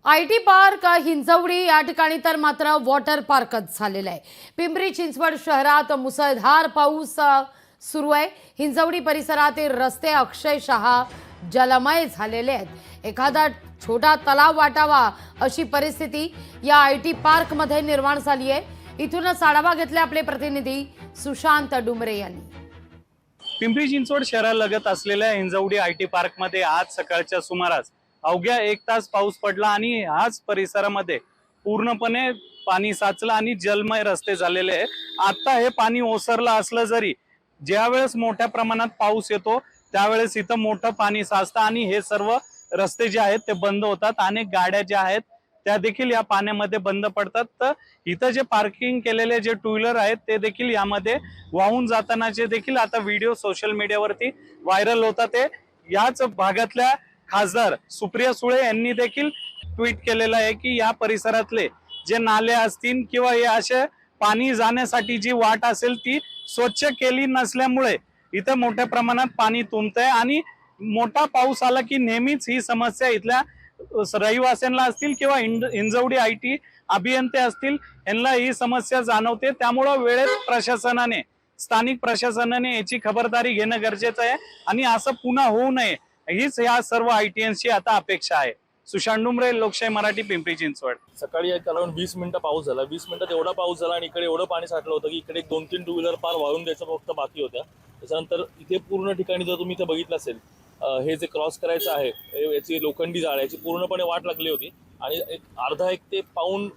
IT park Hinjawadi या ठिकाणी तर मात्र वॉटर पार्कच झालेला आहे। पिंपरी चिंचवड शहरात मुसळधार पाऊस सुरू आहे। हिंजवडी परिसरातील रस्ते अक्षरशः जलमय झालेले आहेत। एखादा छोटा तलाव वाटावा अशी परिस्थिती या आयटी पार्क मध्ये निर्माण झाली आहे। इथूनच आढावा घेतला आपले प्रतिनिधी सुशांत डुमरे यांनी। पिंपरी चिंचवड शहरालगत असलेल्या हिंजवडी आयटी पार्क मध्ये आज सकाळच्या सुमारास अवघ्या 1 तास पाऊस पडला आणि ह्याच परिसरामध्ये पूर्णपणे पाणी साचलं आणि जलमय रस्ते झालेले आहे। आता हे पाणी ओसरलं असलं जरी ज्यावेळेस मोठ्या प्रमाणात पाऊस येतो त्यावेळेस इथं मोठं पाणी साचतं आणि हे सर्व रस्ते जे आहेत ते बंद होतात। अनेक गाड्या ज्या आहेत त्या देखील या पाण्यामध्ये बंद पडतात। तर इथं जे पार्किंग केलेले जे टू व्हीलर आहेत ते देखील यामध्ये वाहून जातानाचे देखील आता व्हिडिओ सोशल मीडियावरती व्हायरल होतात। ते याच भागातल्या खासदार सुप्रिया सुळे यांनी देखील ट्विट केलेलं आहे की या परिसरातले जे नाले असतील किंवा हे असे पाणी जाण्यासाठी जी वाट असेल ती स्वच्छ केली नसल्यामुळे इथे मोठ्या प्रमाणात पाणी तुंबतंय आणि मोठा पाऊस आला की नेहमीच ही समस्या इथल्या रहिवाशांना असतील किंवा हिंजवडी आयटी अभियंते असतील यांना ही समस्या जाणवते। त्यामुळे वेळेत प्रशासनाने स्थानिक प्रशासनाने याची खबरदारी घेणं गरजेचं आहे आणि असं पुन्हा होऊ नये हीच या सर्व आयटीएनची आता अपेक्षा आहे। सुशांत डुमरे, लोकशाही मराठी, पिंपरी चिंचवड। सकाळी एक अराउंड 20 मिनिटं पाऊस झाला। 20 मिनिटात एवढा पाऊस झाला आणि इकडे एवढं पाणी साठलं होतं की इकडे 2-3 टू व्हीलर पार वाहून द्यायचं फक्त बाकी होत्या। त्याच्यानंतर इथे पूर्ण ठिकाणी जर तुम्ही इथे बघितलं असेल हे जे क्रॉस करायचं आहे याची लोखंडी जाळ याची पूर्णपणे वाट लागली होती आणि एक अर्धा एक ते पाऊण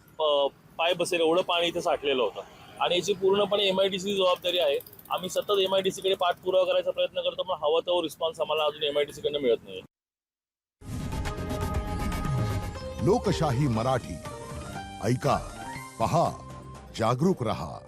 पाय बसेल एवढं पाणी इथे साठलेलं होतं आणि याची पूर्णपणे MIDC जबाबदारी आहे। आम्ही सतत MIDC कडे पाठपुरावा करायचा प्रयत्न करतो पण हवा तो रिस्पॉन्स आम्हाला अजून MIDC कडनं मिळत नाही। लोकशाही मराठी ऐका, पहा, जागरूक रहा।